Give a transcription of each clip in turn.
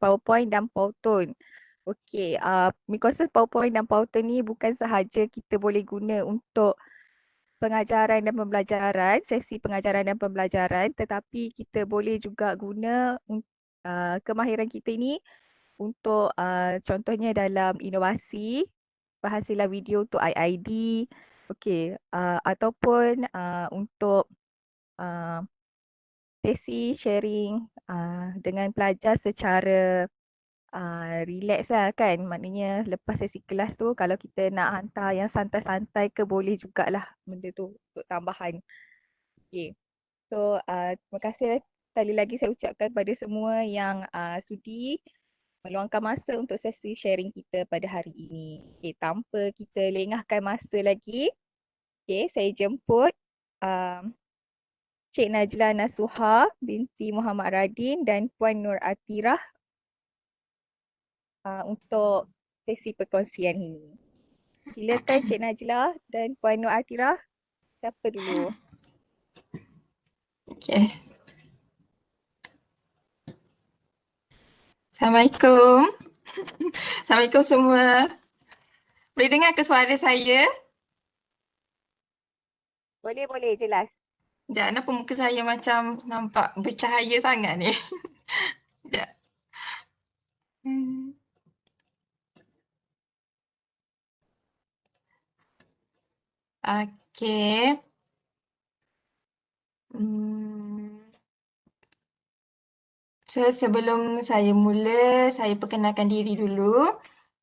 PowerPoint dan Powtoon. Okey, Microsoft PowerPoint dan Powtoon ni bukan sahaja kita boleh guna untuk pengajaran dan pembelajaran, sesi pengajaran dan pembelajaran, tetapi kita boleh juga guna kemahiran kita ini untuk contohnya dalam inovasi, penghasilan video untuk IID, okey, ataupun untuk uh, sesi sharing dengan pelajar secara relax lah kan. Maknanya lepas sesi kelas tu kalau kita nak hantar yang santai-santai ke boleh jugalah benda tu untuk tambahan. Okay. So terima kasih sekali lagi saya ucapkan pada semua yang sudi meluangkan masa untuk sesi sharing kita pada hari ini. Okay, tanpa kita lengahkan masa lagi, okay, saya jemput um, Cik Najla Nasuha binti Muhammad Radin dan Puan Nur Atirah untuk sesi perkongsian ini. Silakan Cik Najla dan Puan Nur Atirah. Siapa dulu? Okay. Assalamualaikum. Assalamualaikum semua. Boleh dengar ke suara saya? Boleh, boleh. Jelas. Sekejap, kenapa muka saya macam nampak bercahaya sangat ni? Sekejap. Okay. So sebelum saya mula, saya perkenalkan diri dulu.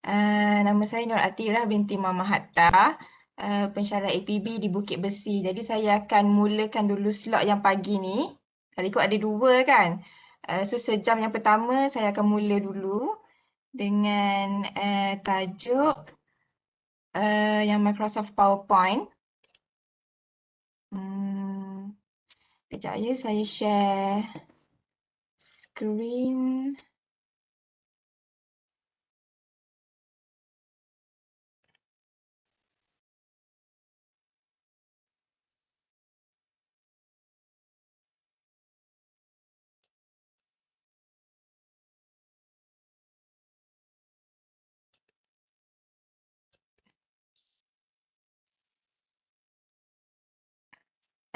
Nama saya Nur Atirah binti Muhammad Hatta, pensyarah APB di Bukit Besi. Jadi saya akan mulakan dulu slot yang pagi ni. Kalau ikut ada dua kan. So sejam yang pertama saya akan mula dulu dengan tajuk yang Microsoft PowerPoint. Sekejap ya, saya share screen.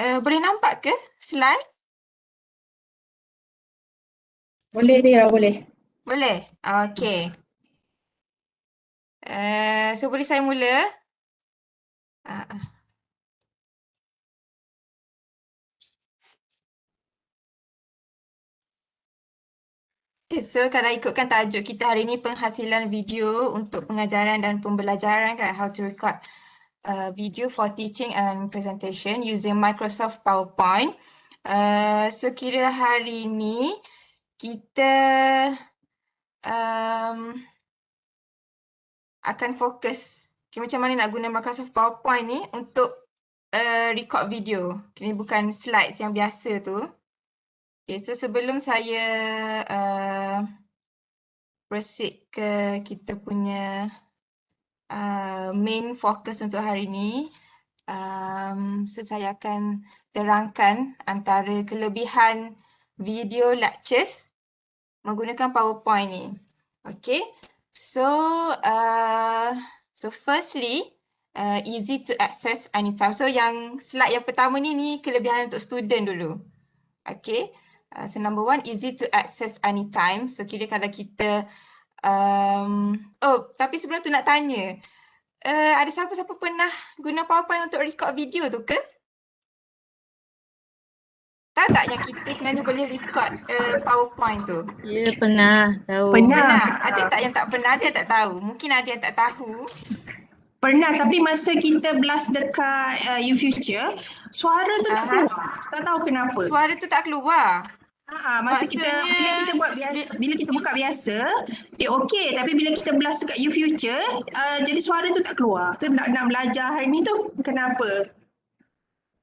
Boleh nampak ke slide? Boleh Tira, boleh. Boleh? Okey. So boleh saya mula? Okay, so kalau ikutkan tajuk kita hari ini penghasilan video untuk pengajaran dan pembelajaran kan, how to record video for teaching and presentation using Microsoft PowerPoint. So kira hari ini kita akan fokus macam mana nak guna Microsoft PowerPoint ni untuk record video. Ini bukan slides yang biasa tu. Okay, so sebelum saya proceed ke kita punya main fokus untuk hari ni, so saya akan terangkan antara kelebihan video lectures menggunakan PowerPoint ni. Okay, so firstly, easy to access anytime. So yang slide yang pertama ni kelebihan untuk student dulu. Okay, so number one, easy to access anytime. So kira kalau kita tapi sebelum tu nak tanya, ada siapa-siapa pernah guna PowerPoint untuk record video tu ke? Tahu tak yang kita sebenarnya boleh record PowerPoint tu? Ya, pernah tahu. Pernah. Ada tak yang tak pernah? Ada yang tak tahu? Mungkin ada yang tak tahu. Pernah, tapi masa kita blast dekat YouFuture, suara tu tak keluar. Tak tahu kenapa. Suara tu tak keluar? Masa bila kita buat biasa, bila kita buka biasa, dia okey. Tapi bila kita blast dekat YouFuture, jadi suara tu tak keluar. Tu nak belajar hari ni tu kenapa?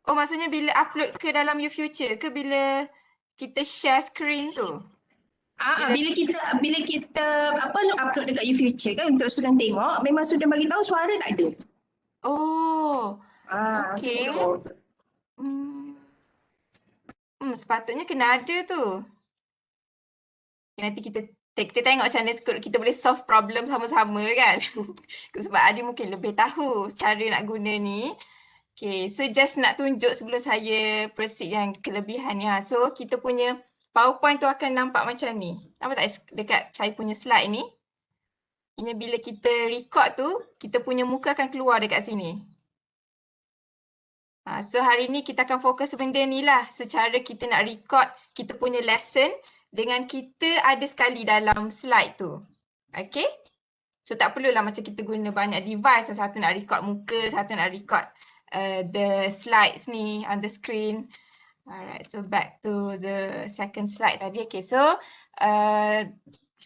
Oh, maksudnya bila upload ke dalam YouFuture ke bila kita share screen tu? Bila kita upload dekat YouFuture kan untuk student tengok, memang student bagi tahu suara tak ada. Oh. Okey. Sepatutnya kena ada tu. Nanti kita kita tengok macam mana kita boleh solve problem sama-sama kan. Sebab Adi mungkin lebih tahu cara nak guna ni. Okay, so just nak tunjuk sebelum saya proceed yang kelebihan ni. So kita punya PowerPoint tu akan nampak macam ni. Nampak tak dekat saya punya slide ni? Ini bila kita record tu, kita punya muka akan keluar dekat sini. So hari ni kita akan fokus benda ni lah. Secara kita nak record kita punya lesson dengan kita ada sekali dalam slide tu. Okay? So tak perlulah macam kita guna banyak device. Satu nak record muka, satu nak record the slides ni on the screen. Alright, so back to the second slide tadi. Okay, so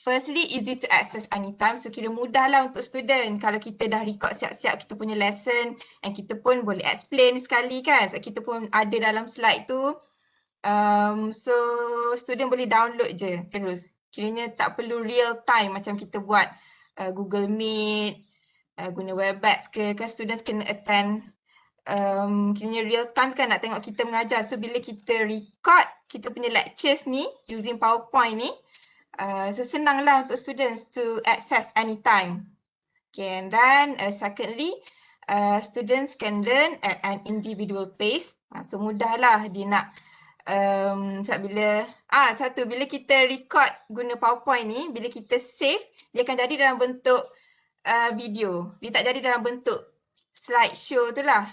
firstly easy to access anytime. So kira mudah lah untuk student. Kalau kita dah record siap-siap kita punya lesson and kita pun boleh explain sekali kan. So kita pun ada dalam slide tu. So student boleh download je terus. Kiranya tak perlu real time macam kita buat Google Meet, guna Webex ke. Kan students kena attend kiranya real time kan nak tengok kita mengajar. So bila kita record kita punya lectures ni using PowerPoint ni, so senang lah untuk students to access anytime. Okay, and then secondly, students can learn at an individual pace. So mudah lah dia nak sebab bila bila kita record guna PowerPoint ni, bila kita save dia akan jadi dalam bentuk video. Dia tak jadi dalam bentuk slideshow tu lah.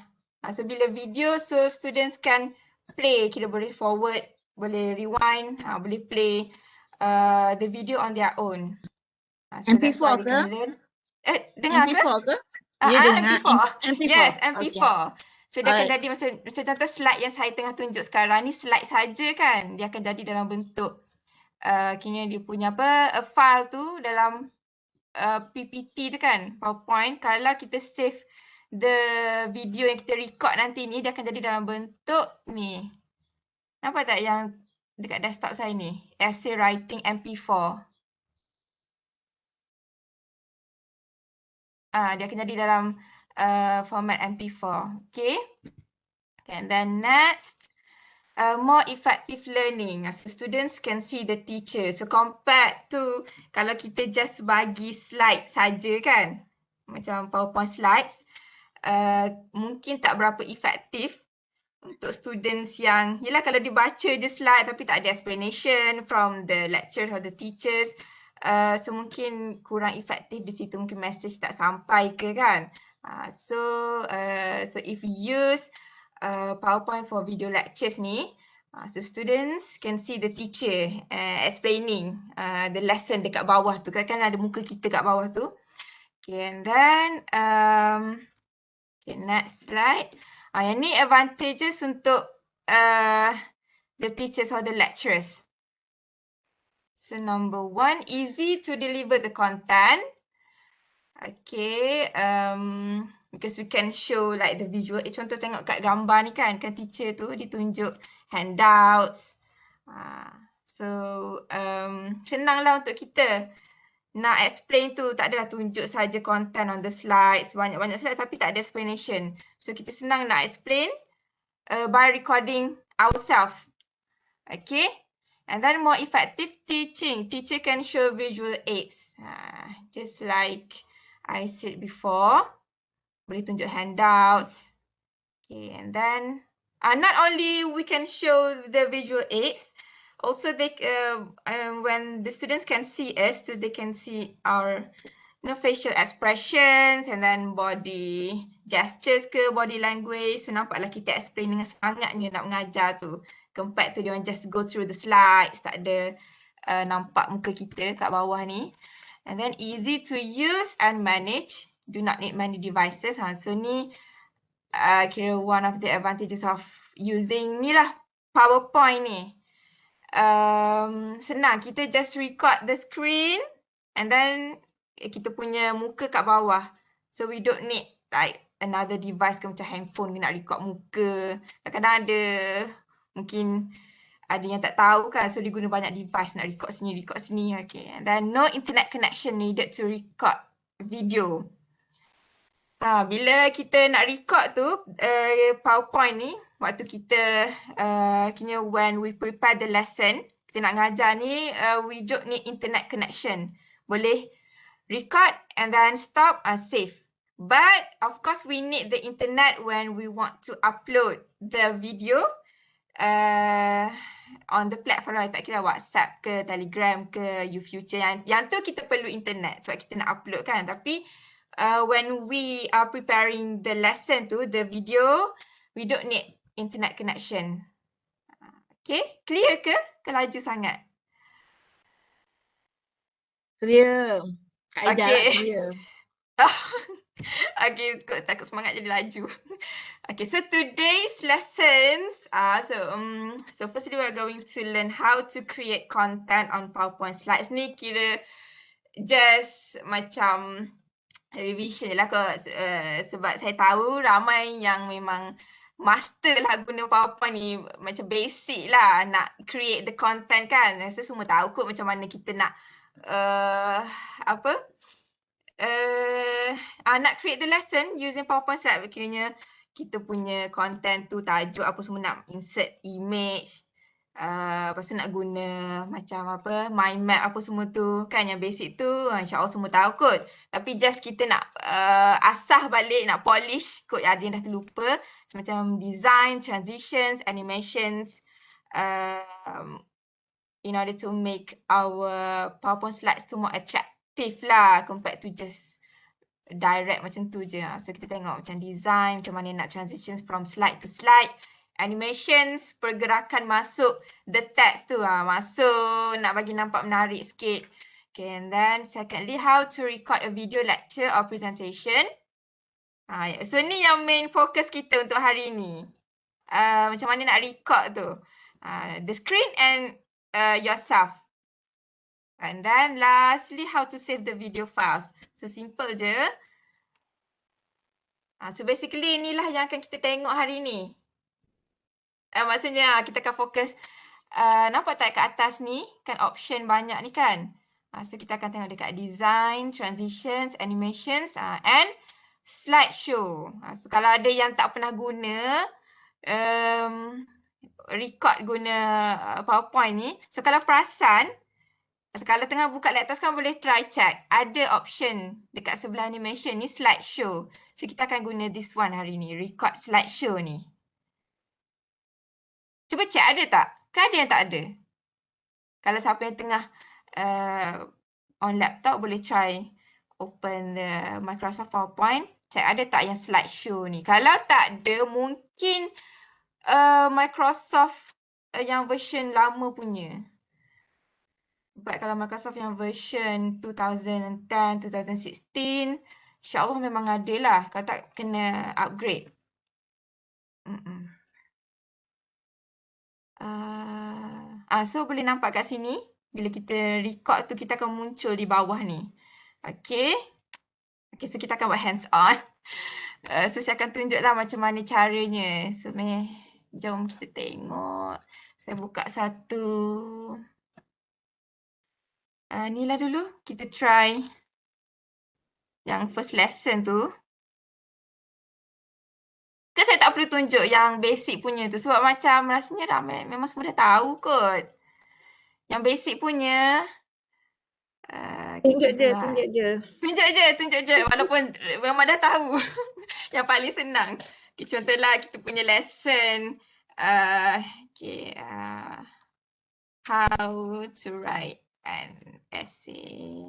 So bila video, so students can play, kita boleh forward, boleh rewind, boleh play the video on their own. So that's why MP4 they ke? can learn. Dengar ke? MP4 ke? Ya dengar. MP4. MP4. Yes, MP4. Okay. So dia akan jadi macam contoh slide yang saya tengah tunjuk sekarang ni slide saja kan. Dia akan jadi dalam bentuk kira dia punya a file tu dalam PPT tu kan, PowerPoint. Kalau kita save the video yang kita record nanti ni, dia akan jadi dalam bentuk ni. Nampak tak yang dekat desktop saya ni? Essay Writing MP4. Dia akan jadi dalam format MP4. Okay. And then next, more effective learning. So students can see the teacher. So compared to kalau kita just bagi slide saja kan, macam PowerPoint slides, mungkin tak berapa efektif untuk students yang, yelah kalau dibaca je slide tapi tak ada explanation from the lecturer or the teachers, so mungkin kurang efektif di situ, mungkin message tak sampai ke kan. So if we use PowerPoint for video lectures ni, so students can see the teacher explaining the lesson dekat bawah tu, kan ada muka kita kat bawah tu. Okay, and then okay, next slide. Yang ni advantages untuk the teachers or the lecturers. So number one, easy to deliver the content. Okay, because we can show like the visual. Contoh tengok kat gambar ni kan teacher tu ditunjuk handouts. So senang lah untuk kita nak explain tu, tak adalah tunjuk saja content on the slides, banyak-banyak slide tapi tak ada explanation. So kita senang nak explain by recording ourselves. Okay. And then more effective teaching. Teacher can show visual aids. Just like I said before. Boleh tunjuk handouts. Okay, and then not only we can show the visual aids, also they when the students can see us, so they can see our facial expressions and then body gestures ke, body language. So nampaklah kita explain dengan semangatnya nak mengajar tu. Compared to dia orang just go through the slides, tak ada nampak muka kita kat bawah ni. And then easy to use and manage. Do not need many devices. So ni kira one of the advantages of using ni lah PowerPoint ni. Senang, kita just record the screen and then kita punya muka kat bawah. So we don't need like another device ke macam handphone nak record muka. Kadang-kadang ada, mungkin ada yang tak tahu kan, so dia guna banyak device nak record sini. Okay, and then no internet connection needed to record video. Bila kita nak record tu PowerPoint ni, waktu kita when we prepare the lesson, kita nak ngajar ni, we don't need internet connection. Boleh record and then stop and save. But of course we need the internet when we want to upload the video on the platform lah, tak kira WhatsApp ke, Telegram ke, YouFuture, yang tu kita perlu internet sebab kita nak upload kan. Tapi when we are preparing the lesson tu, the video, we don't need internet connection. Okay, clear ke? Laju sangat? Clear. Kak Aida lah Okay. clear. Okay, takut semangat jadi laju. Okay, so today's lessons, so firstly we're going to learn how to create content on PowerPoint slides. Ni kira just macam revision je lah kot, sebab saya tahu ramai yang memang master lah guna PowerPoint ni, macam basic lah nak create the content kan. Rasa semua tahu kot macam mana kita nak nak create the lesson using PowerPoint slide. Kiranya kita punya content tu, tajuk apa semua, nak insert image, lepas tu nak guna macam apa, mind map apa semua tu kan, yang basic tu insyaAllah semua tahu kot. Tapi just kita nak asah balik, nak polish kot, ada yang dah terlupa. Macam design, transitions, animations, in order to make our PowerPoint slides tu more attractive lah compared to just direct macam tu je. So kita tengok macam design, macam mana nak transitions from slide to slide, animations, pergerakan masuk the text tu, masuk nak bagi nampak menarik sikit. Okay, and then secondly, how to record a video lecture or presentation. So ni yang main fokus kita untuk hari ni. Macam mana nak record tu. The screen and yourself. And then lastly, how to save the video files. So simple je. So basically inilah yang akan kita tengok hari ni. Maksudnya kita akan fokus, nampak tak kat atas ni kan option banyak ni kan. So kita akan tengok dekat design, transitions, animations and slideshow. So kalau ada yang tak pernah guna record guna PowerPoint ni, so kalau perasan, kalau tengah buka laptop kan boleh try check. Ada option dekat sebelah animation ni, slideshow. So kita akan guna this one hari ni, record slideshow ni. Cuba check ada tak? Kan ada yang tak ada. Kalau siapa yang tengah on laptop boleh try open the Microsoft PowerPoint. Check ada tak yang slideshow ni. Kalau tak ada, mungkin Microsoft yang version lama punya. But kalau Microsoft yang version 2010, 2016, insyaAllah memang ada lah. Kalau tak, kena upgrade. So boleh nampak kat sini. Bila kita record tu, kita akan muncul di bawah ni. Okay. Okay, so kita akan buat hands on. So saya akan tunjuklah macam mana caranya. So jom kita tengok. Saya buka satu. Ni lah dulu, kita try yang first lesson tu. Ke saya tak perlu tunjuk yang basic punya tu sebab macam rasanya ramai memang semua dah tahu kot. Yang basic punya Tunjuk je, buat. tunjuk je. Tunjuk je walaupun memang dah tahu. Yang paling senang. Okay, contohlah kita punya lesson how to write an essay.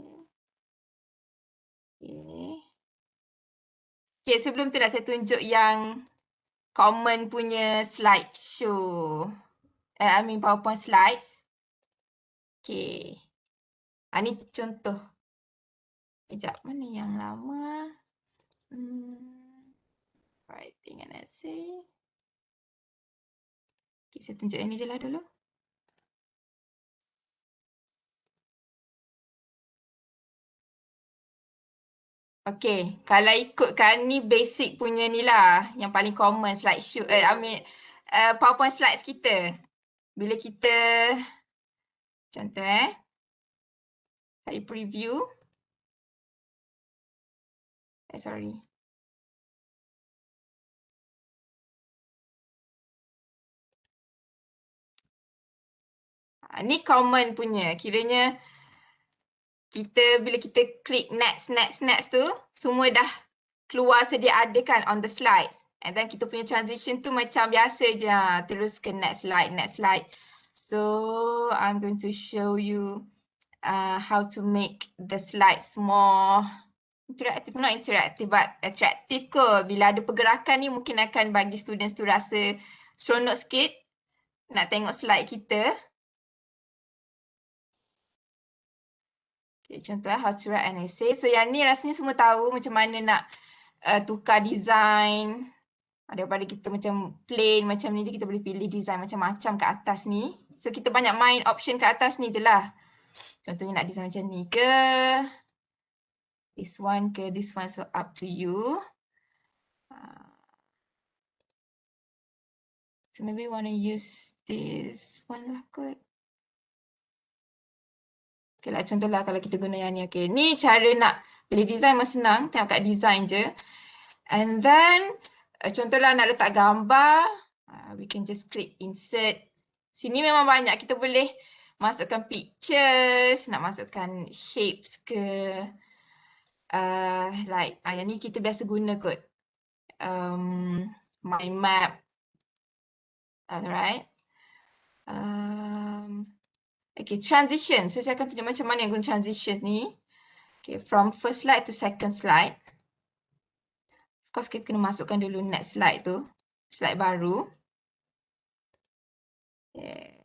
Okay, sebelum tu dah saya tunjuk yang common punya slideshow. PowerPoint slides. Okay. Ni contoh. Sekejap, mana yang lama? Writing an essay. Okay, saya tunjuk yang ni je lah dulu. Okay, kalau ikutkan ni basic punya ni lah. Yang paling common slideshow, PowerPoint slides kita. Bila kita, contoh saya preview. Sorry. Ni common punya. Kiranya bila kita klik next tu, semua dah keluar sedia ada kan on the slides. And then kita punya transition tu macam biasa je. Terus ke next slide. So I'm going to show you how to make the slides more interactive, not interactive but attractive kot. Bila ada pergerakan ni mungkin akan bagi students tu rasa seronok sikit nak tengok slide kita. Okay, contoh how to write an essay. So yang ni rasanya semua tahu macam mana nak tukar design. Daripada kita macam plain macam ni je, kita boleh pilih design macam-macam kat atas ni. So kita banyak main option kat atas ni je lah. Contohnya nak design macam ni ke, this one ke, this one, so up to you. So maybe want to use this one lah kot. Okay lah, contohlah kalau kita guna yang ni. Okay, ni cara nak pilih design memang senang. Tengok kat design je. And then, contohlah nak letak gambar. We can just click insert. Sini memang banyak. Kita boleh masukkan pictures, nak masukkan shapes ke. Like, yang ni kita biasa guna kot. Mind map. Alright. Okay, transition. So saya akan tunjuk macam mana yang guna transition ni. Okay, from first slide to second slide. Of course, kita kena masukkan dulu next slide tu. Slide baru. Okay.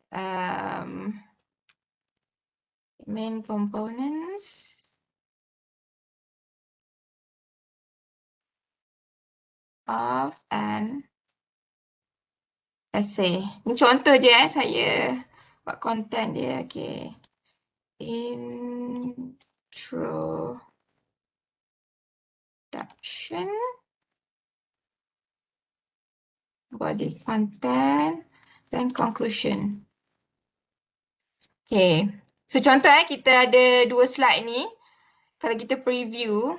Main components. Of an essay. Ni contoh je saya buat content dia. Okay. Introduction. Body content. Dan conclusion. Okay. So contoh kita ada dua slide ni. Kalau kita preview,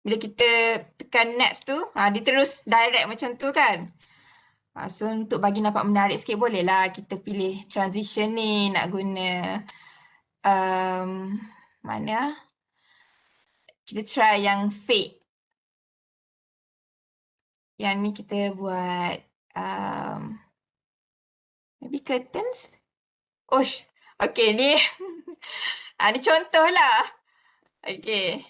bila kita tekan next tu, dia terus direct macam tu kan. So untuk bagi nampak menarik sikit bolehlah kita pilih transition ni, nak guna mana? Kita try yang fade. Yang ni kita buat maybe curtains. Osh, okay ni ni contoh lah. Okay.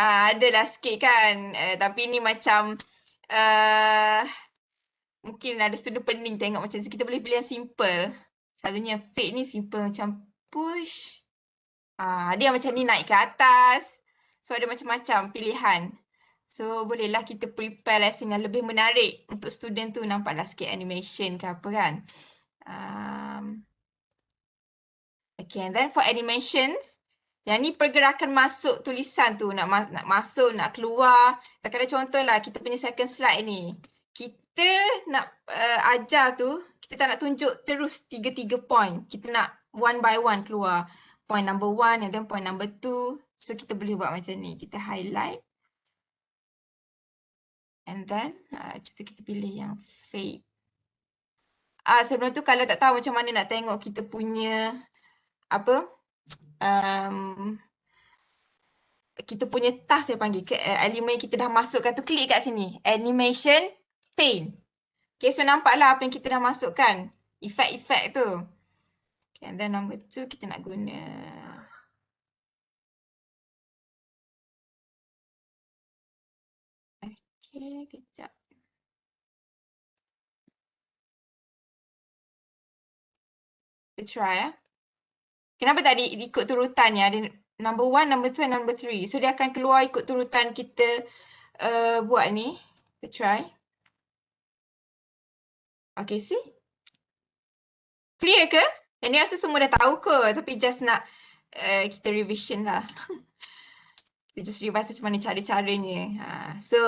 Adalah sikit kan, tapi ni macam mungkin ada student pening tengok macam tu. Kita boleh pilih yang simple. Selalunya fade ni simple macam push. Ada yang macam ni naik ke atas. So ada macam-macam pilihan. So bolehlah kita prepare lesson yang lebih menarik untuk student tu, nampaklah sikit animation ke apa kan. Okay, and then for animations, yang ni pergerakan masuk tulisan tu, nak masuk, nak keluar. Kadang-kadang contohlah kita punya second slide ni. Kita nak ajar tu, kita tak nak tunjuk terus 3 point. Kita nak one by one keluar. Point number 1 and then point number 2. So kita boleh buat macam ni. Kita highlight. And then, contoh kita pilih yang fade. Sebelum tu kalau tak tahu macam mana nak tengok kita punya kita punya task saya panggil ke elemen kita dah masukkan tu, klik kat sini animation pane. Okay, so nampaklah apa yang kita dah masukkan, efek-efek tu. Okay, and then number 2 kita nak guna kejap. Kita try Kenapa tadi ikut turutan ni? Ada number 1, number 2 and number 3. So dia akan keluar ikut turutan kita buat ni. Kita try. Okay, see? Clear ke? Yang ni rasa semua dah tahu ke? Tapi just nak kita revision lah. Kita just revise macam mana cara-caranya. So,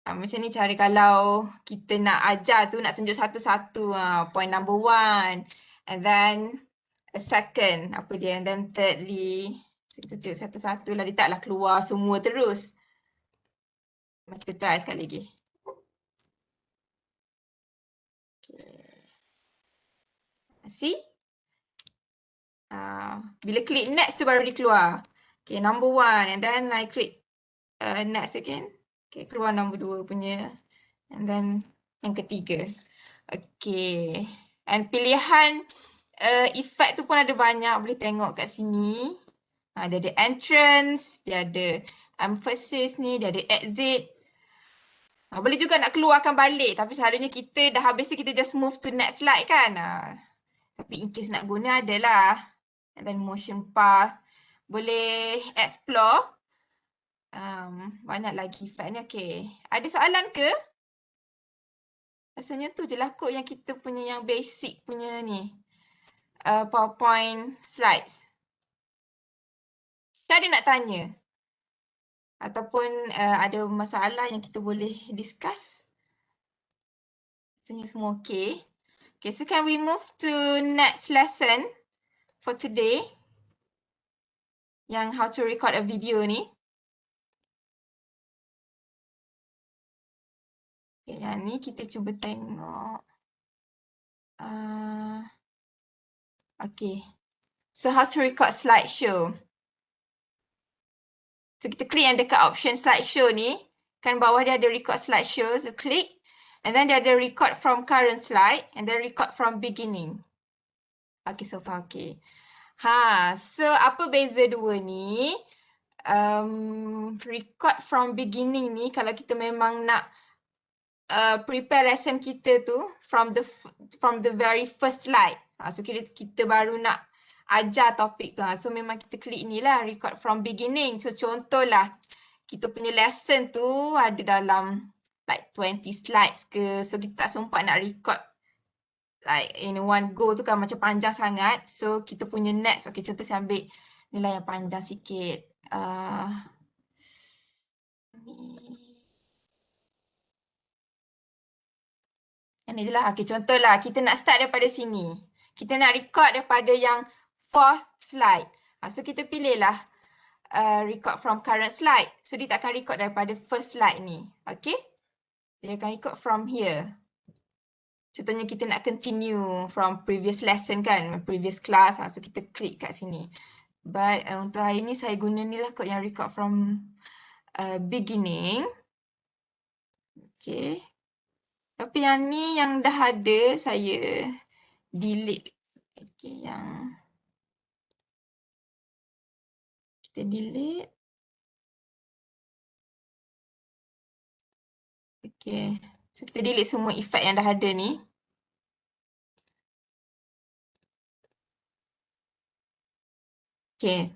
macam ni cara kalau kita nak ajar tu, nak tunjuk satu-satu. Point number 1. And then second, apa dia, and then thirdly. So kita tunjuk satu-satu lah, dia taklah keluar semua terus. Kita try sekali lagi. See? Bila klik next tu baru dia keluar. Okay, number 1 and then I click next again. Okay, keluar number 2 punya. And then yang ketiga. Okay. And pilihan effect tu pun ada banyak, boleh tengok kat sini. Dia ada entrance, dia ada emphasis ni, dia ada exit. Boleh juga nak keluarkan balik, tapi selalunya kita dah habis tu kita just move to next slide kan. Tapi in case nak guna adalah. And then motion path. Boleh explore. Banyak lagi effect ni. Okay. Ada soalan ke? Rasanya tu je lah kot yang kita punya yang basic punya ni. PowerPoint slides. Kan ada nak tanya? Ataupun ada masalah yang kita boleh discuss? Rasanya semua okay. Okay, so can we move to next lesson for today? Yang how to record a video ni. Okay, yang ni kita cuba tengok. Okay. So how to record slideshow. So kita klik yang dekat option slideshow ni. Kan bawah dia ada record slideshow. So klik. And then dia ada record from current slide. And then record from beginning. Okay, so far okay. So apa beza dua ni? Record from beginning ni kalau kita memang nak prepare lesson kita tu from the very first slide. So kita baru nak ajar topik tu. So memang kita klik ni lah, record from beginning. So contohlah kita punya lesson tu ada dalam like 20 slides ke. So kita tak sempat nak record like in one go tu kan macam panjang sangat. So kita punya next, okay contoh saya ambil ni lah yang panjang sikit. Ni je lah. Okay, contohlah kita nak start daripada sini. Kita nak record daripada yang 4th slide. So kita pilihlah record from current slide. So dia tak akan record daripada first slide ni. Okay. Dia akan record from here. Contohnya kita nak continue from previous lesson kan. Previous class. So kita klik kat sini. But untuk hari ni saya guna ni lah kot yang record from beginning. Okay. Tapi yang ni yang dah ada saya delete. Okay, yang kita delete. Okay, so kita delete semua efek yang dah ada ni. Okay.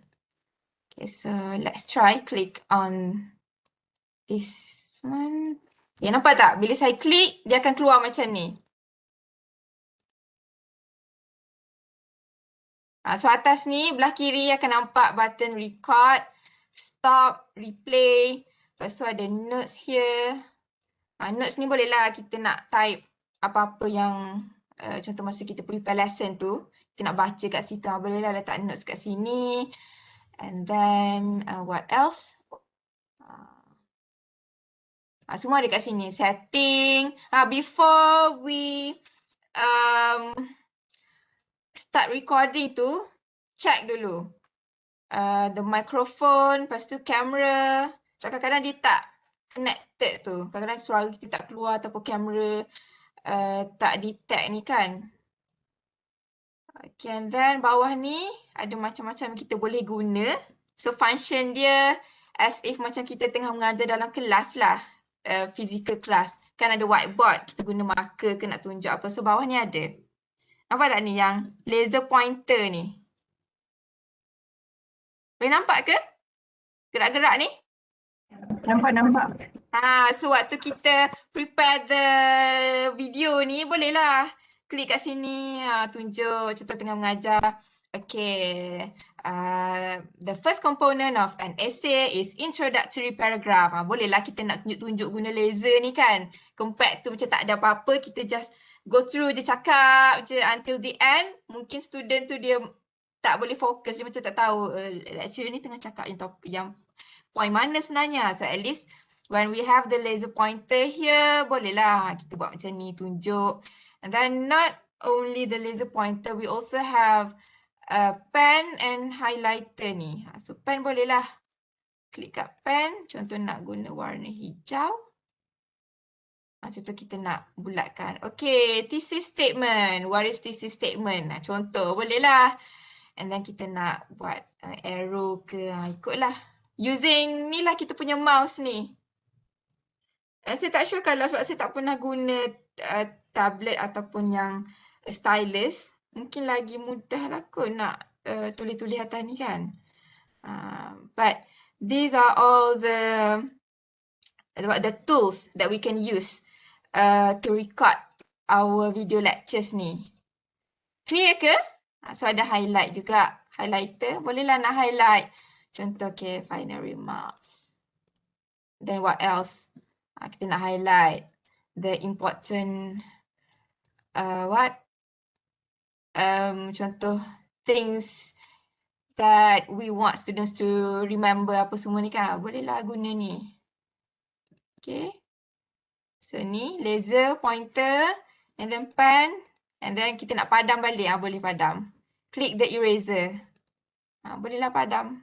Okay, so let's try click on this one. Okay, nampak tak? Bila saya klik, dia akan keluar macam ni. So atas ni, belah kiri akan nampak button record, stop, replay. Lepas tu ada notes here. Notes ni bolehlah kita nak type apa-apa yang contoh masa kita prepare lesson tu. Kita nak baca kat situ. Bolehlah letak notes kat sini. And then what else? Semua ada kat sini. Setting. Before we start recording tu, check dulu. The microphone, lepas tu camera. So kadang-kadang dia tak connected tu. Kadang-kadang suara kita tak keluar ataupun kamera tak detect ni kan. Okay, and then bawah ni ada macam-macam kita boleh guna. So function dia as if macam kita tengah mengajar dalam kelas lah. Physical class. Kan ada whiteboard, kita guna marker ke nak tunjuk apa. So bawah ni ada. Nampak tak ni yang laser pointer ni? Boleh nampak ke? Gerak-gerak ni? Nampak. So waktu kita prepare the video ni bolehlah klik kat sini, tunjuk contoh tengah mengajar. Okay, the first component of an essay is introductory paragraph. Bolehlah kita nak tunjuk-tunjuk guna laser ni kan. Compact tu macam tak ada apa-apa, kita just go through je cakap je until the end. Mungkin student tu dia tak boleh fokus, dia macam tak tahu lecturer ni tengah cakap yang point mana sebenarnya. So at least when we have the laser pointer here, bolehlah kita buat macam ni, tunjuk. And then not only the laser pointer. We also have pen and highlighter ni. So pen bolehlah. Klik kat pen. Contoh nak guna warna hijau. Contoh kita nak bulatkan. Okay, thesis statement. What is thesis statement? Contoh bolehlah. And then kita nak buat arrow ke, ikutlah. Using ni lah kita punya mouse ni. Saya tak sure kalau sebab saya tak pernah guna tablet ataupun yang stylus. Mungkin lagi mudah lah kot nak tulis-tulis atas ni kan. But these are all the tools that we can use to record our video lectures ni. Clear ke? So ada highlight juga. Highlighter. Bolehlah nak highlight. Contoh okay, final remarks. Then what else? Kita nak highlight the important contoh things that we want students to remember apa semua ni kan. Bolehlah guna ni. Okay. So ni laser, pointer and then pen. And then kita nak padam balik, boleh padam. Klik the eraser. Bolehlah padam.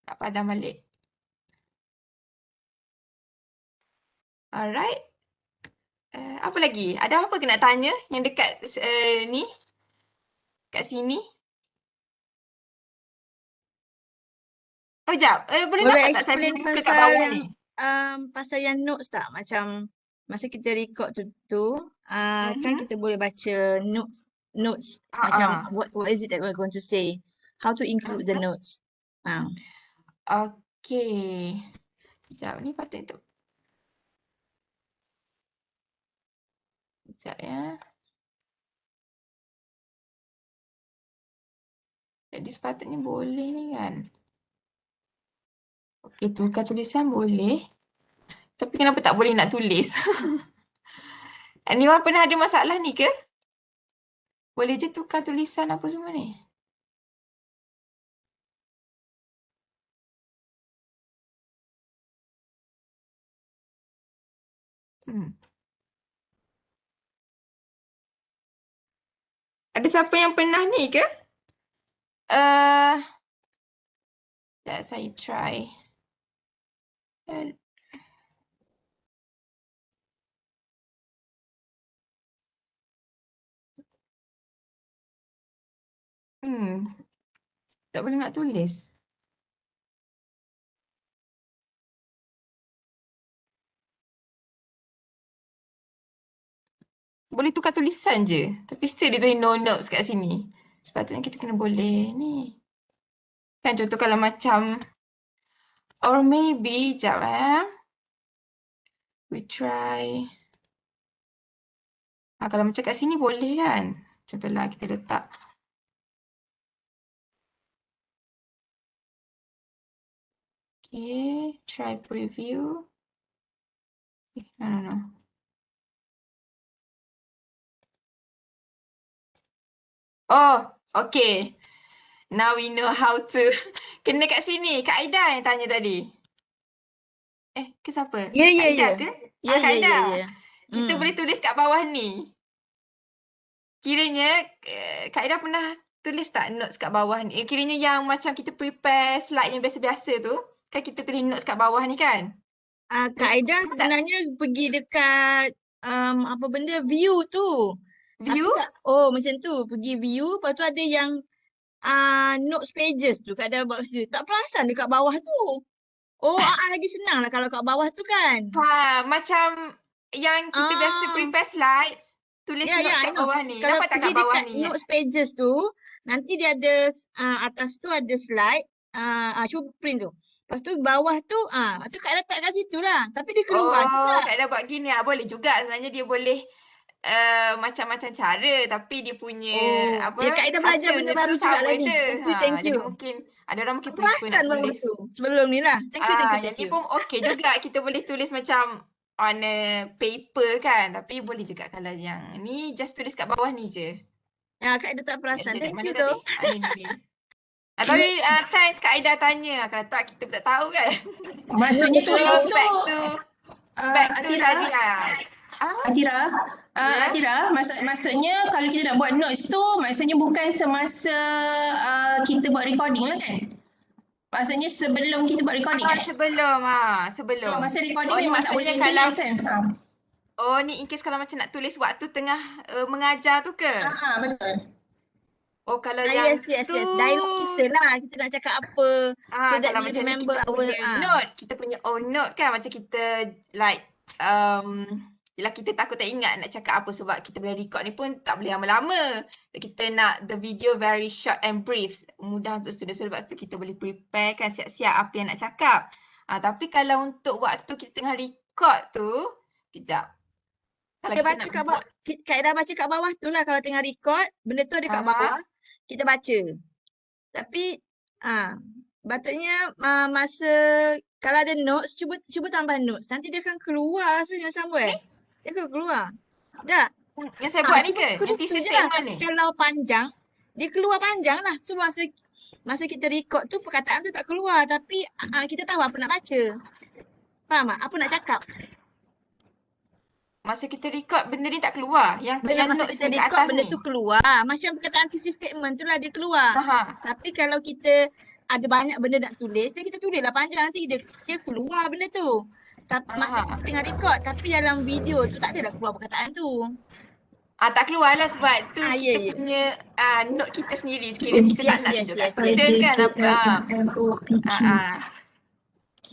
Nak padam balik. Alright. Apa lagi? Ada apa ke nak tanya yang dekat ni? Kat sini? Oh, jap. Boleh nampak tak saya buka kat bawah ni? Pasal yang notes tak? Macam masa kita record tu kan kita boleh baca notes macam what is it that we're going to say, how to include the notes. Okay. Sekejap ni patut itu. Sekejap ya. Jadi sepatutnya boleh ni kan. Okay, tukar tulisan boleh. Tapi kenapa tak boleh nak tulis? Anyone pernah ada masalah ni ke? Boleh je tukar tulisan apa semua ni? Ada siapa yang pernah ni ke? Saya try. Tak boleh nak tulis. Boleh tukar tulisan je. Tapi still dia tulis no notes kat sini. Sepatutnya kita kena boleh ni. Kan contoh kalau macam or maybe, jap we try. Kalau macam kat sini boleh kan? Contohlah kita letak. Okay, try preview. No. Oh, okay. Now we know how to. Kena kat sini. Kak Aida yang tanya tadi. Ke siapa? Ya. Kak Aida ke? Kak Aida. Ya. Kita boleh tulis kat bawah ni. Kiranya Kak Aida pernah tulis tak notes kat bawah ni? Kiranya yang macam kita prepare slide yang biasa-biasa tu. Kan kita tulis notes kat bawah ni kan? Kak Aida sebenarnya pergi dekat apa benda view tu. View? Macam tu. Pergi view, lepas tu ada yang notes pages tu. Kak Aida buat kat situ. Tak perasan dekat bawah tu. Lagi senang lah kalau kat bawah tu kan. Macam yang kita biasa prepare slides. Tulis notes kat bawah ni. Kalau nampak tak pergi kat bawah dekat ni? notes pages tu, nanti dia ada atas tu ada slide. Cuba print tu. Lepas tu bawah tu, tu Kak Aida letak kat situ lah. Tapi dia keluar juga. Kak Aida buat gini. Boleh juga. Sebenarnya dia boleh macam-macam cara, tapi dia punya Kak Aida belajar benda baru juga lah ni. Thank you. Jadi mungkin ada orang mungkin prefer Perasan nak bawah tulis. tu. Sebelum ni lah. Thank Yang ni you. pun okey juga. Kita boleh tulis macam on a paper kan. Tapi boleh juga kalau yang ni just tulis kat bawah ni je. Kak Aida tak perasan. Thank you tu. Ni. Tapi thanks Kak Aida tanya. Kalau tak kita tak tahu kan. Maksudnya tulis back to tadi lah. Atira, Ya. Atira, maksudnya kalau kita nak buat notes tu, maksudnya bukan semasa kita buat recording lah kan? Maksudnya sebelum kita buat recording Sebelum. Kalau Sebelum. masa recording Oh, ni memang tak boleh maksudnya kalau tulis kan? Oh, ni in case kalau macam nak tulis waktu tengah mengajar tu ke? Betul. Oh, kalau Yes, yang tu dialog kita lah. Kita nak cakap apa. So that kalau we macam ni remember kita our punya note, kita punya own note kan, macam kita like yelah kita takut tak ingat nak cakap apa sebab kita boleh record ni pun tak boleh lama-lama. Kita nak the video very short and brief. Mudah untuk student-student, sebab tu kita boleh prepare kan siap-siap apa yang nak cakap. Tapi kalau untuk waktu kita tengah record tu, kejap. Kalau kita kita baca nak kat bawah. Kaedah baca kat bawah tu lah kalau tengah record. Benda tu ada kat bawah. Kita baca. Tapi patutnya masa kalau ada notes, cuba tambah notes. Nanti dia akan keluar rasanya somewhere. Dia akan keluar. Tak? yang saya buat ni ke? Cuba Yang tu thesis je lah. statement ni? Kalau panjang, dia keluar panjang lah. So masa kita record tu perkataan tu tak keluar. Tapi kita tahu apa nak baca. Faham tak? Apa nak cakap. Masa kita record benda ni tak keluar. Yang Masa notes kita ni kat record atas benda ni. tu keluar. Macam perkataan thesis statement tu lah dia keluar. Tapi kalau kita ada banyak benda nak tulis, then kita tulis lah panjang, nanti dia keluar benda tu. Tapi masa kita tengah record, tapi dalam video tu tak adalah keluar perkataan tu. Tak keluar lah sebab tu kita punya note kita sendiri. Sekiranya kita tak nak tunjuk kat student kan apa.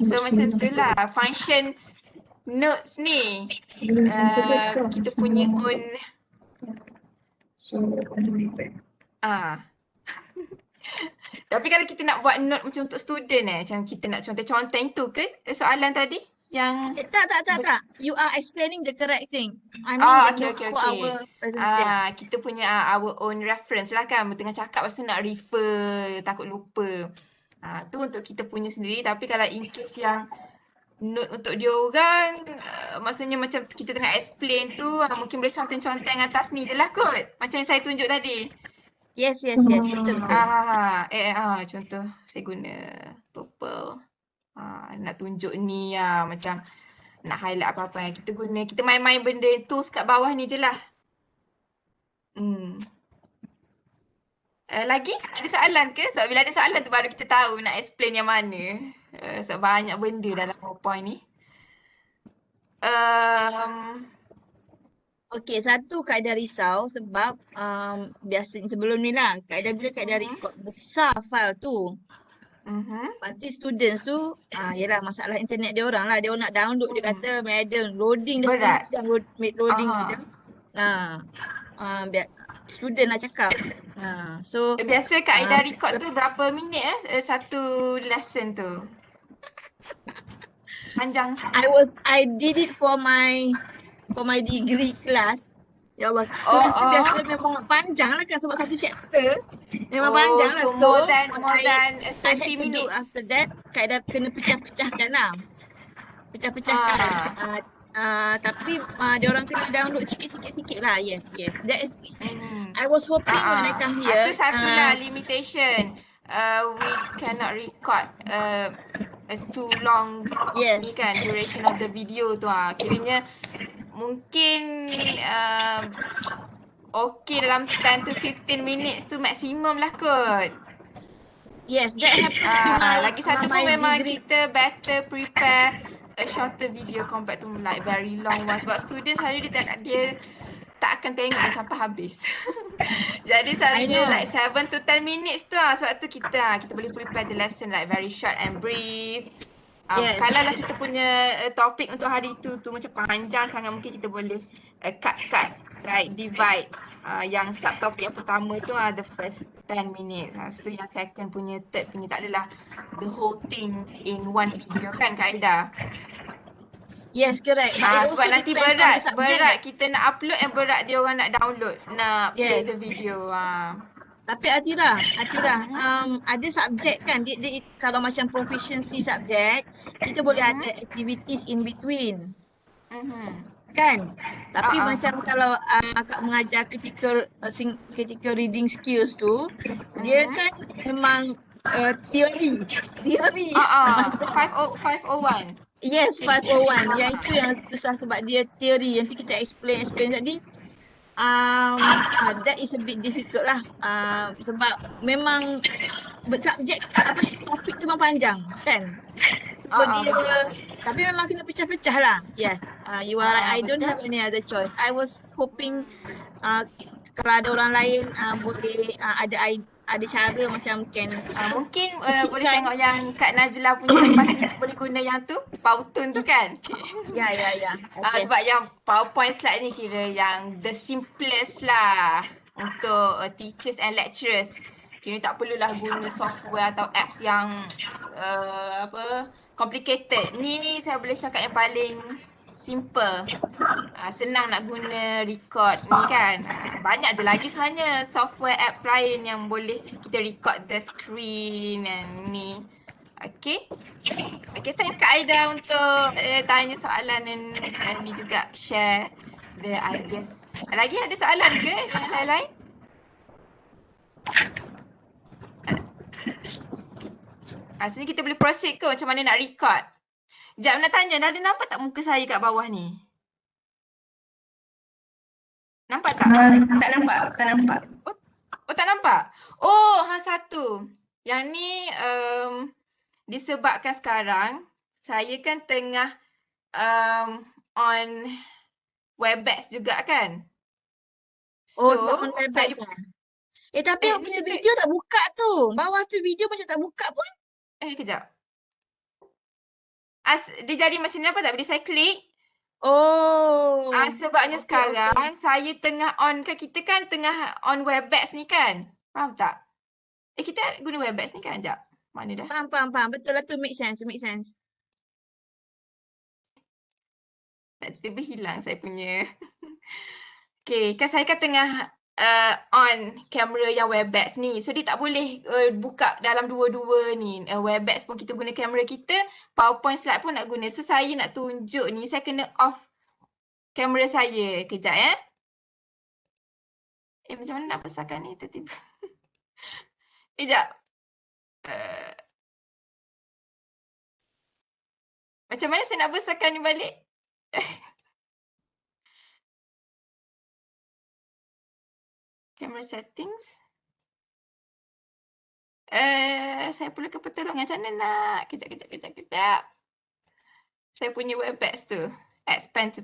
So macam tu lah function notes ni. Kita punya own Tapi kalau kita nak buat note macam untuk student macam kita nak contoh-contoh tu ke soalan tadi? Yang tak. You are explaining the correct thing. I mean the notes for our presentation. Kita punya our own reference lah kan. Tengah cakap lepas tu nak refer, takut lupa. Tu untuk kita punya sendiri. Tapi kalau in case yang note untuk dia orang, maksudnya macam kita tengah explain tu, mungkin boleh conteng-conteng atas ni je lah kot. Macam yang saya tunjuk tadi. Yes. Betul. Contoh saya guna purple. Nak tunjuk ni macam nak highlight apa-apa yang kita guna. Kita main-main benda tools kat bawah ni je lah. Lagi? Ada soalan ke? Sebab bila ada soalan tu baru kita tahu nak explain yang mana. Sebab banyak benda dalam PowerPoint ni. Okey, satu kaedah risau sebab biasanya sebelum ni lah, bila kaedah record besar file tu. Pasti students tu, yelah masalah internet dia orang lah. Dia orang nak download, dia kata madam loading dah setengah jam loading kita. Student lah cakap. So biasa kaedah record tu berapa minit satu lesson tu? Panjang. I did it for my degree class. Ya Allah, kelas tu biasa memang panjang lah kan sebab satu chapter. Memang panjang lah. So more than 30 minutes. After that, kaedah kena pecah-pecahkan lah. Pecah-pecahkan. Tapi dia orang kena download sikit-sikit lah. Yes. That is I was hoping when I come here. Itu satu lah limitation. We cannot record too long ni kan duration of the video tu. Kiranya mungkin okay dalam 10 to 15 minutes tu maksimum lah kot. Yes, that happens. Lagi satu pun memang kita better prepare a shorter video compared to like very long one. Sebab student selalu dia tak akan tengok sampai habis. Jadi selalunya like 7 to 10 minutes tu sebab tu kita boleh prepare the lesson like very short and brief. Kalau lah kita punya topik untuk hari tu macam panjang sangat, mungkin kita boleh cut like divide yang subtopik yang pertama tu the first 10 minutes. So yang second punya, third punya tak adalah the whole thing in one video kan kaedah. Yes, correct. Sebab nanti berat kita nak upload and berat dia orang nak download, nak play the video. Tapi Atira, ada subjek kan, dia kalau macam proficiency subjek, kita boleh ada activities in between. Kan? Tapi macam kalau akak mengajar critical reading skills tu, dia kan memang teori. 501. Yes, 501. Yang itu yang susah sebab dia teori. Nanti kita explain tadi. That is a bit difficult lah. Sebab memang subjek topik tu memang panjang kan. So dia tapi memang kena pecah-pecah lah. Yes. You are right. I don't have any other choice. I was hoping kalau ada orang lain boleh ada cara macam mungkin boleh tengok yang Kak Najla punya lepas ni boleh guna yang tu, Powtoon tu kan? Ya. Okay. Sebab yang PowerPoint slide ni kira yang the simplest lah untuk teachers and lecturers. Kira tak perlulah guna software atau apps yang complicated. Ni saya boleh cakap yang paling simple. Senang nak guna record ni kan. Banyak je lagi sebenarnya software apps lain yang boleh kita record the screen and ni. Okay. Okay, thanks Kak Aida untuk tanya soalan dan ni juga share the ideas. Lagi ada soalan ke yang lain-lain? Sini kita boleh proceed ke macam mana nak record? Sekejap nak tanya, dah ada nampak tak muka saya kat bawah ni? Nampak tak? Tak nampak. Oh, tak nampak? Oh, satu. Yang ni disebabkan sekarang saya kan tengah on Webex juga kan? Sebab on Webex lah. Tapi punya video tak buka tu. Bawah tu video macam tak buka pun. Kejap. Dia jadi macam ni, nampak tak? Bila saya klik. Sebabnya sekarang saya tengah on kan, kita kan tengah on Webex ni kan? Faham tak? Kita guna Webex ni kan? Sekejap. Mana dah? Faham. Betul lah tu, make sense. Tiba-tiba hilang saya punya. Okay, kan saya kan tengah on kamera yang Webex ni. So dia tak boleh buka dalam dua-dua ni. Webex pun kita guna kamera kita, PowerPoint slide pun nak guna. So saya nak tunjuk ni, saya kena off kamera saya. Kejap macam mana nak besarkan ni tiba-tiba. Kejap. Macam mana saya nak besarkan ni balik? Camera settings. Saya perlukan pertolongan. Macam mana nak? Kejap. Saya punya Webex tu. Expand to.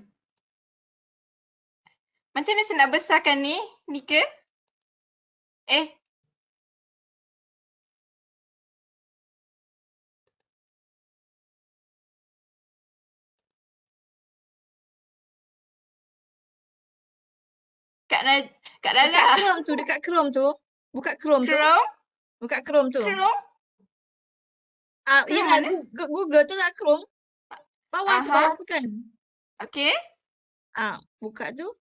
Macam mana saya nak besarkan ni? Ni ke? Kak Lala. Dekat Chrome tu. Buka Chrome tu. Buka Chrome tu. Chrome? Ya, Google tu lah Chrome. Bawah tu kan. Okay. Buka tu.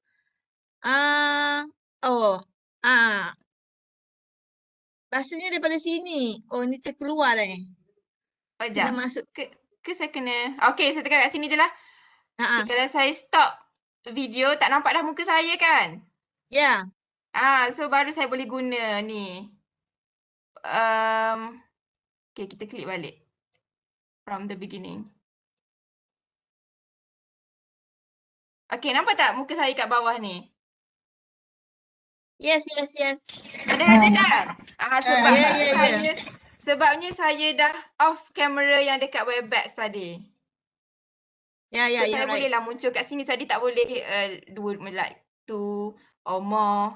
Rasanya daripada sini. Ni terkeluar dah. Kena masuk ke saya kena. Okay, saya tekan kat sini je lah. Kalau saya stop video, tak nampak dah muka saya kan? Ya. So baru saya boleh guna ni. Okay, kita klik balik. From the beginning. Okay, nampak tak muka saya kat bawah ni? Yes. Ada dah? Sebabnya saya dah off kamera yang dekat Webex tadi. Ya, saya boleh lah muncul kat sini. Saya tak boleh two or more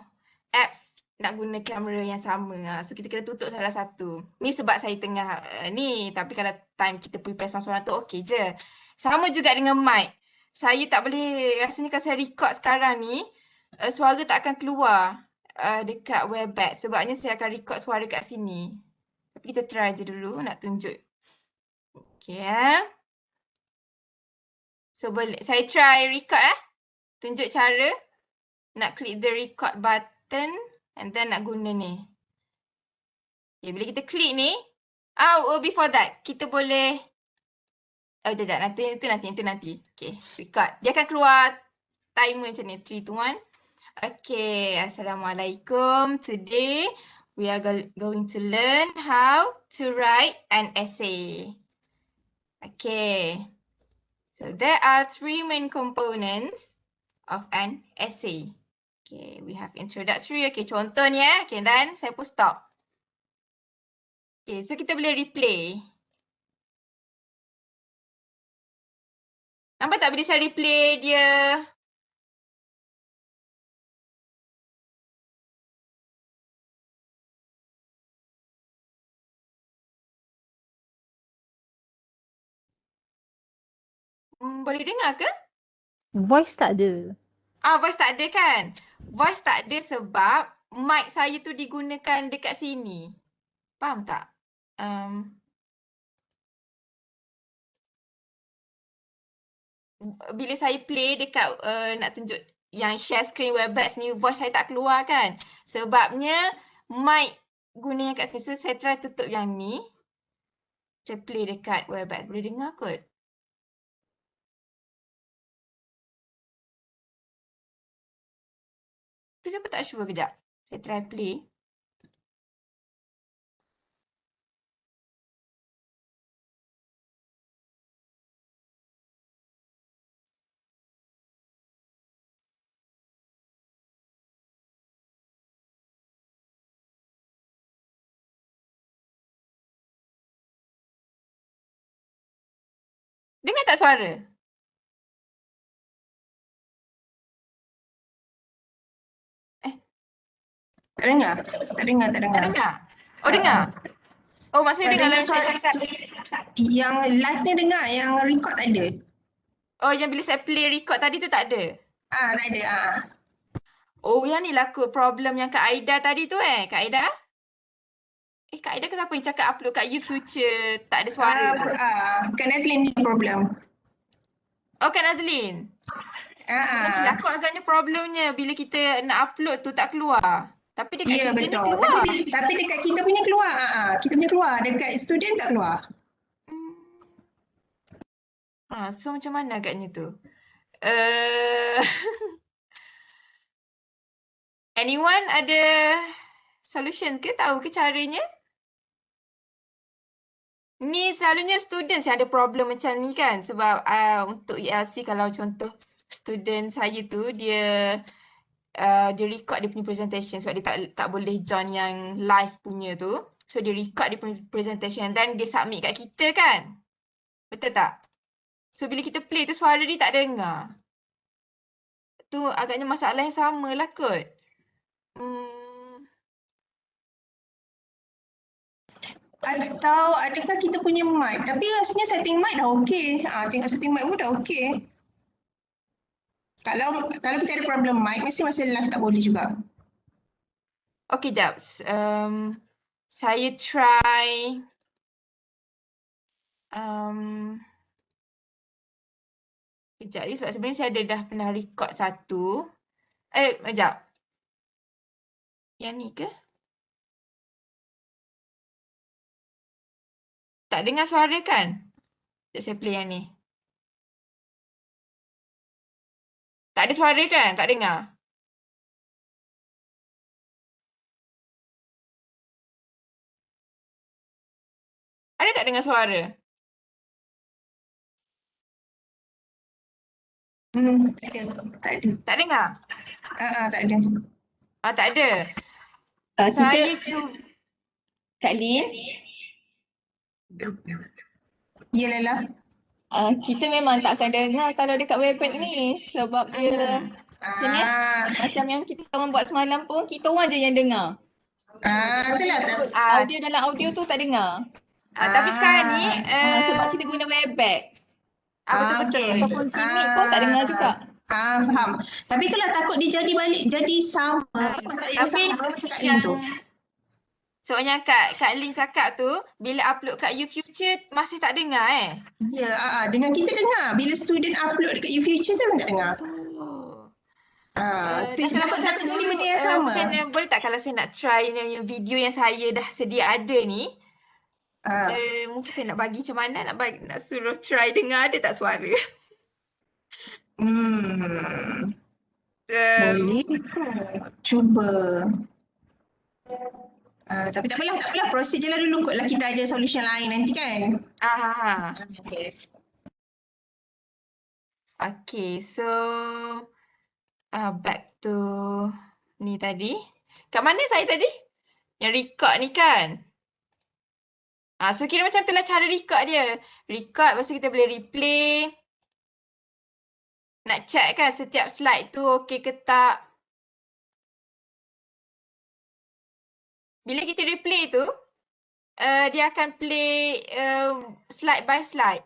apps nak guna kamera yang sama. So kita kena tutup salah satu. Ni sebab saya tengah ni. Tapi kalau time kita prepare seorang-seorang tu okey je. Sama juga dengan mic. Saya tak boleh, rasanya kalau saya record sekarang ni, suara tak akan keluar dekat Webex. Sebabnya saya akan record suara kat sini. Tapi kita try je dulu nak tunjuk. Okay. So boleh, saya try record tunjuk cara nak klik the record button and then nak guna ni. Okay, bila kita klik ni, before that, kita boleh, sekejap, nanti. Okay, record. Dia akan keluar timer macam ni, 3, 2, 1. Okay, Assalamualaikum. Today, we are going to learn how to write an essay. Okay. So there are three main components of an essay. Okay, we have introductory. Okay, contoh ni Okay, dan saya pun stop. Okay, so kita boleh replay. Nampak tak bila saya replay dia? Boleh dengar ke? Voice tak ada. Voice tak ada kan? Voice tak ada sebab mic saya tu digunakan dekat sini. Faham tak? Bila saya play dekat nak tunjuk yang share screen Webex ni, voice saya tak keluar kan? Sebabnya mic guna yang kat sini. So saya try tutup yang ni. Saya play dekat Webex. Boleh dengar kot? Tu siapa tak sure kejap. Saya try play. Dengar tak suara? Tak dengar. Tak dengar. Tak dengar? Oh dengar? Oh maksudnya Tak dengar dengar lalu saya cakap. Yang live ni dengar, yang record tak ada. Oh yang bila saya play record tadi tu tak ada? Tak ada. Oh yang ni lah kot problem yang Kak Aida tadi tu Kak Aida? Kak Aida ke siapa yang cakap upload kat YouFuture tak ada suara tu? Kak Nazlin ni problem. Oh Kak Nazlin? Ni lah kot agaknya problemnya bila kita nak upload tu tak keluar. Tapi dekat Ya, kita ni betul. keluar. Tapi dekat kita punya keluar. Kita punya keluar. Dekat student tak keluar. So macam mana agaknya tu? Anyone ada solution ke? Tahu ke caranya? Ni selalunya students yang ada problem macam ni kan. Sebab untuk ELC kalau contoh student saya tu dia record dia punya presentation sebab dia tak boleh join yang live punya tu. So dia record dia punya presentation dan dia submit kat kita kan. Betul tak? So bila kita play tu suara dia tak dengar. Tu agaknya masalah yang sama lah kot. Atau adakah kita punya mic? Tapi rasanya setting mic dah okey. Tengok setting mic pun dah okey. Kalau kita ada problem mic, mesti masa live tak boleh juga. Okay, jap. Saya try kejap ni sebab sebenarnya saya dah pernah record satu. Kejap. Yang ni ke? Tak dengar suara kan? Sekejap saya play yang ni. Tak ada suara kan? Tak dengar? Ada tak dengar suara? Tak ada. Tak dengar? Tak ada. Tak ada. Saya cuba. Kak Lin, Ya Lela. kita memang tak akan dengar kalau dekat Webex ni sebab dia macam ni macam yang kita orang buat semalam pun kita orang je yang dengar. Itulah. Audio dalam audio tu tak dengar. Tapi sekarang ni Sebab kita guna Webex. betul-betul. Ataupun Jimmy pun tak dengar juga. Faham. Tapi itulah takut dia jadi sama. Tapi sama macam Kak Lin tu. So yang Kak Lin cakap tu, bila upload kat YouFuture masih tak dengar Ya, dengan kita dengar. Bila student upload dekat YouFuture tu tak dengar. Dapat jadi benda yang sama. Boleh tak kalau saya nak try yang video yang saya dah sedia ada ni, mungkin saya nak bagi macam mana, nak suruh try dengar ada tak suara. Boleh. Cuba. Tapi tak apalah, proceed je lah dulu kot lah, kita ada solution lain nanti kan. Okay. Okay, so back to ni tadi. Kat mana saya tadi? Yang record ni kan? So kira macam tu lah cara record dia. Record, lepas tu kita boleh replay. Nak check kan setiap slide tu okey ke tak. Bila kita replay tu, dia akan play slide by slide.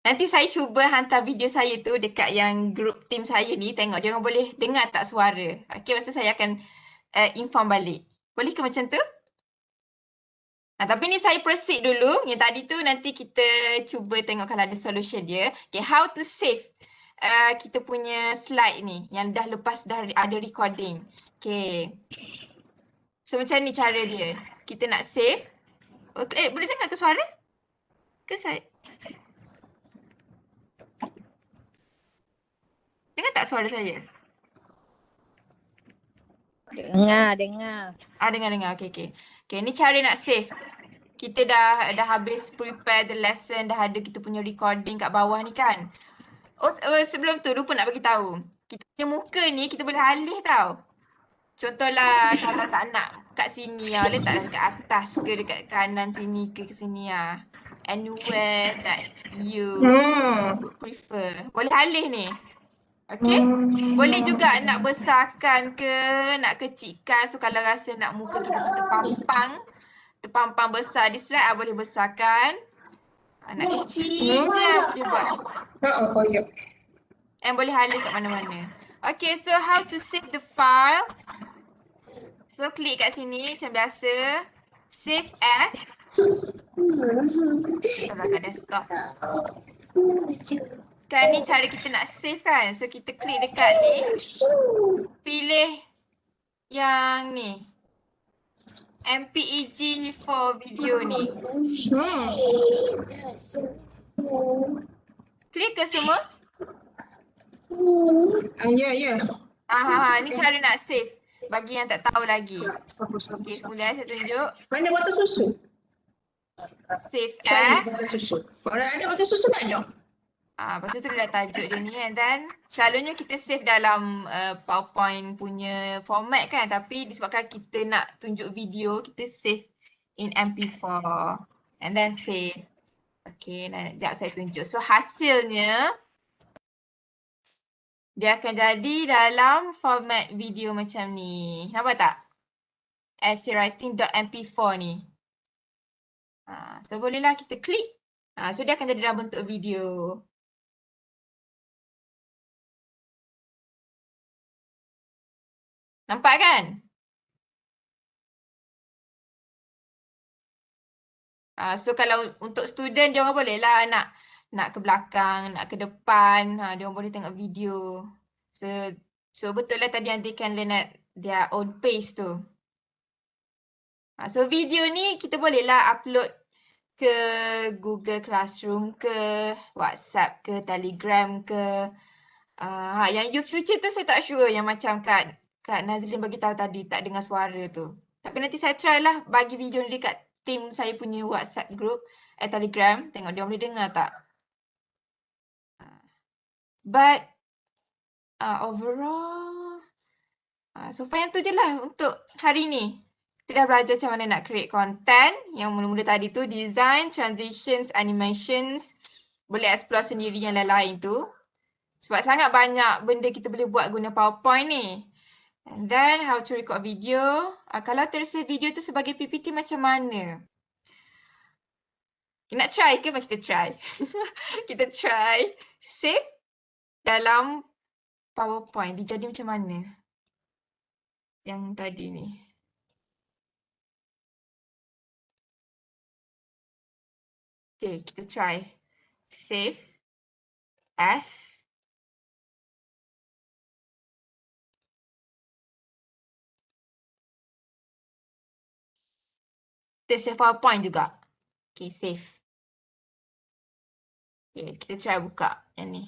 Nanti saya cuba hantar video saya tu dekat yang group team saya ni. Tengok dia orang boleh dengar tak suara. Okay, lepas tu saya akan inform balik. Boleh ke macam tu? Tapi ni saya proceed dulu. Yang tadi tu nanti kita cuba tengok kalau ada solution dia. Okay, how to save kita punya slide ni yang dah lepas dah ada recording. Okay. So macam ni cara dia. Kita nak save. Okay, boleh dengar ke suara? Ke saya? Dengar tak suara saya? Dengar. Dengar. Okay, ni cara nak save. Kita dah habis prepare the lesson, dah ada kita punya recording kat bawah ni kan. Sebelum tu lupa nak bagi tahu. Kita punya muka ni kita boleh alih tau. Contohlah kalau tak nak kat sini letak dekat atas ke dekat kanan sini ke sini Anywhere that you would prefer. Boleh alih ni. Okay? Boleh juga nak besarkan ke, nak kecilkan. So kalau rasa nak muka kita terpampang besar di slide, boleh besarkan. Nak kecil je dia buat. And boleh alih kat mana-mana. Okay, so how to save the file. So klik kat sini macam biasa. Save as. Kita kat desktop. Kan ni cara kita nak save kan. So kita klik dekat ni. Pilih yang ni. MPEG for video ni. Klik ke semua? Ya. Ni cara nak save. Bagi yang tak tahu lagi. Okay, semula saya tunjuk. Mana botol susu? Save as. Orang ada botol susu tak ada? Lepas tu dah tajuk dia ni kan. Dan selalunya kita save dalam PowerPoint punya format kan. Tapi disebabkan kita nak tunjuk video, kita save in MP4. And then save. Okay, sekejap saya tunjuk. So hasilnya, dia akan jadi dalam format video macam ni. Nampak tak? Essay-writing.mp4 ni. So bolehlah kita klik. So dia akan jadi dalam bentuk video. Nampak kan? So kalau untuk student, dia orang boleh lah nak ke belakang, nak ke depan. Dia orang boleh tengok video. So betul lah tadi yang they can learn at their own pace tu. So video ni kita boleh lah upload ke Google Classroom ke, WhatsApp ke, Telegram ke. Yang YouFuture tu saya tak sure yang macam Kak Nazlin bagi tahu tadi tak dengar suara tu. Tapi nanti saya try lah bagi video ni dekat team saya punya WhatsApp group, Telegram. Tengok dia boleh dengar tak. But overall, so far yang tu je lah untuk hari ni. Kita dah belajar macam mana nak create content. Yang mula-mula tadi tu design, transitions, animations. Boleh explore sendiri yang lain-lain tu. Sebab sangat banyak benda kita boleh buat guna PowerPoint ni. And then how to record video. Kalau terasa video tu sebagai PPT macam mana? Nak try ke? Mari kita try. Kita try save dalam PowerPoint. Dia jadi macam mana? Yang tadi ni. Okay, kita try. Save. S. Kita save PowerPoint juga. Okay, save. Okay, kita try buka yang ni.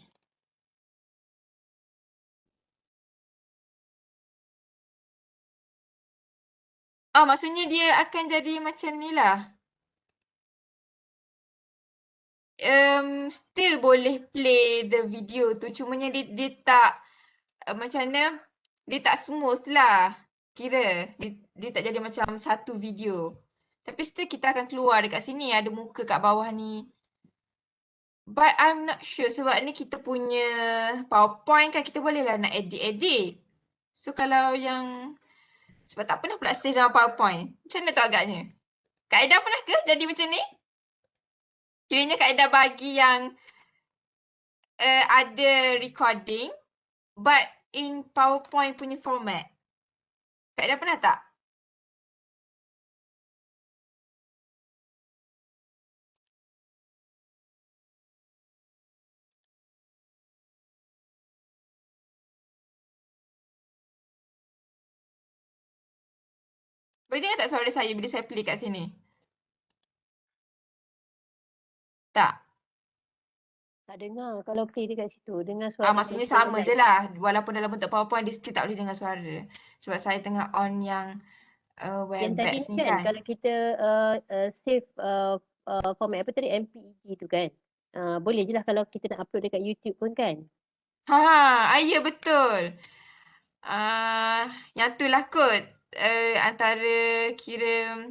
Oh, maksudnya dia akan jadi macam ni lah. Still boleh play the video tu. Cumanya dia tak, macam mana, dia tak smooth lah. Kira, dia tak jadi macam satu video. Tapi still kita akan keluar dekat sini, ada muka kat bawah ni. But I'm not sure sebab ni kita punya PowerPoint kan kita boleh lah nak edit-edit. So kalau yang, sebab tak pernah pula save dalam PowerPoint. Macam mana tu agaknya? Kak Aida pernah ke jadi macam ni? Kiranya Kak Aida bagi yang ada recording but in PowerPoint punya format. Kak Aida pernah tak? Boleh dengar tak suara saya bila saya play kat sini? Tak? Tak dengar kalau play dekat situ. Dengar suara Maksudnya dia sama je lah. Walaupun dalam bentuk PowerPoint dia still tak boleh dengar suara. Sebab saya tengah on yang yang tadi Webex ni ni kan, kan. kalau kita save format apa tadi, MPEG tu kan. Boleh je lah kalau kita nak upload dekat YouTube pun kan. Ya betul. Yang tu lah kot. Antara kira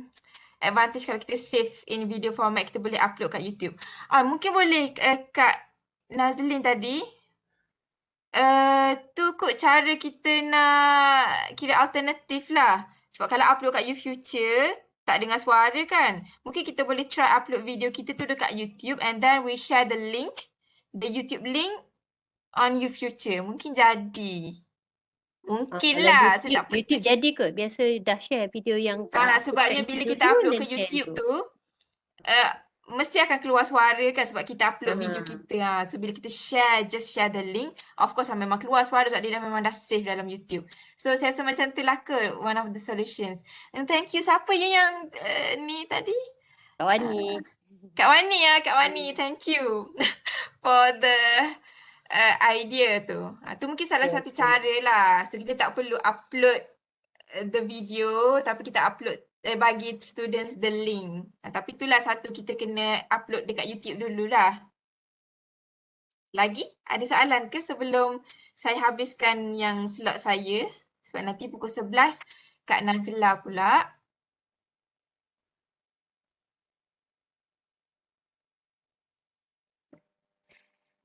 advantage kalau kita save in video format, kita boleh upload kat YouTube. Mungkin boleh Kak Nazlin tadi. Tu kot cara kita nak kira alternatif lah. Sebab kalau upload kat YouFuture, tak dengar suara kan. Mungkin kita boleh try upload video kita tu dekat YouTube and then we share the link, the YouTube link on YouFuture. Mungkin jadi. Mungkin Kalau lah. YouTube jadi kot. Biasa dah share video yang Sebabnya bila kita upload ke YouTube tu, mesti akan keluar suara kan sebab kita upload video kita. So bila kita share, just share the link, of course memang keluar suara sebab dia memang dah save dalam YouTube. So saya rasa macam tu lah ke one of the solutions. And thank you. Siapa yang ni tadi? Kak Wani. Kak Wani Kak Wani. Thank you for the idea tu. Tu mungkin salah satu cara lah. So kita tak perlu upload the video tapi kita upload bagi students the link. Tapi itulah satu kita kena upload dekat YouTube dululah. Lagi? Ada soalan ke sebelum saya habiskan yang slot saya? Sebab nanti pukul 11 Kak Nazla pula.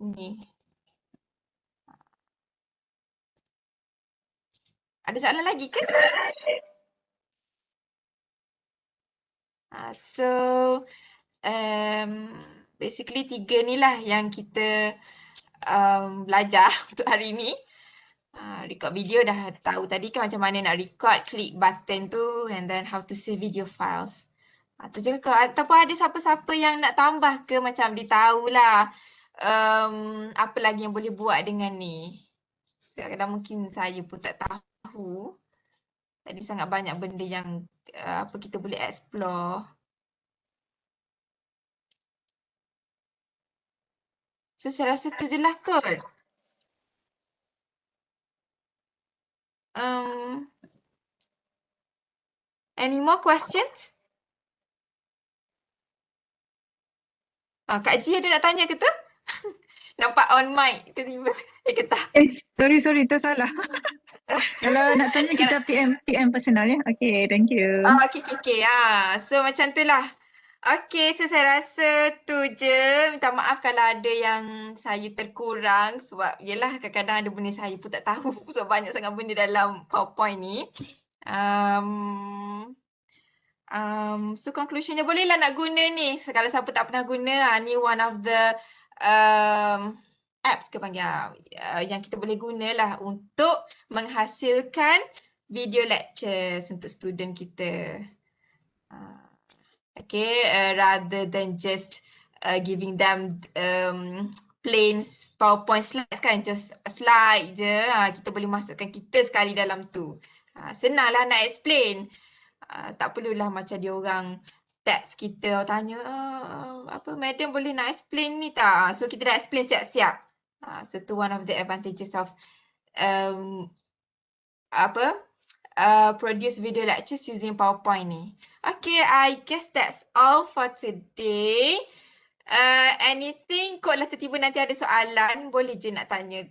Ni. Ada soalan lagi ke? So, basically 3 ni lah yang kita belajar untuk hari ni. Record video dah tahu tadi kan macam mana nak record, klik button tu and then how to save video files. Tu je ke, ataupun ada siapa-siapa yang nak tambah ke macam dia tahulah apa lagi yang boleh buat dengan ni. Kadang-kadang mungkin saya pun tak tahu. Tadi sangat banyak benda yang apa kita boleh explore. So saya rasa tu je lah kot. Any more questions? Kak Ji ada nak tanya ke tu? Nampak on mic tiba-tiba. Kata. Sorry, tersalah. Kalau nak tanya kita PM personal ya. Okay, thank you. Okay. So macam tu lah. Okay, so saya rasa tu je. Minta maaf kalau ada yang saya terkurang sebab yelah kadang-kadang ada benda saya pun tak tahu sebab banyak sangat benda dalam PowerPoint ni. So conclusionnya bolehlah nak guna ni. Kalau siapa tak pernah guna, ni one of the apps ke panggil yang kita boleh gunalah untuk menghasilkan video lectures untuk student kita. Okay, rather than just giving them plain PowerPoint slides kan, just slide je. Kita boleh masukkan kita sekali dalam tu. Senanglah nak explain. Tak perlulah macam dia orang text kita tanya apa madam boleh nak explain ni tak? So kita dah explain siap-siap. So tu one of the advantages of produce video lectures using PowerPoint ni. Okay, I guess that's all for today. Anything, kot lah tiba-tiba nanti ada soalan, boleh je nak tanya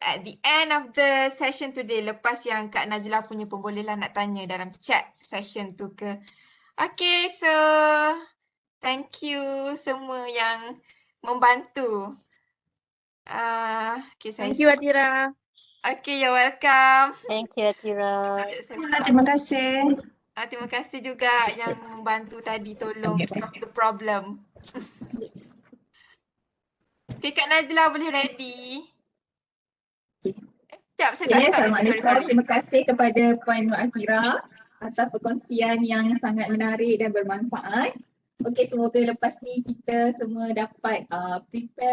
at the end of the session today. Lepas yang Kak Nazila punya pun bolehlah nak tanya dalam chat session tu ke. Okay, so thank you semua yang membantu. Okay, Thank you Atira. Okay, you're welcome. Thank you, Atira. Terima kasih. Terima kasih juga yang membantu tadi tolong solve the problem. Okay, Kak Nazila boleh ready. Sekejap, saya tak stop. Assalamualaikum. Terima kasih kepada Puan Nur Atira atas perkongsian yang sangat menarik dan bermanfaat. Okey, semoga lepas ni kita semua dapat prepare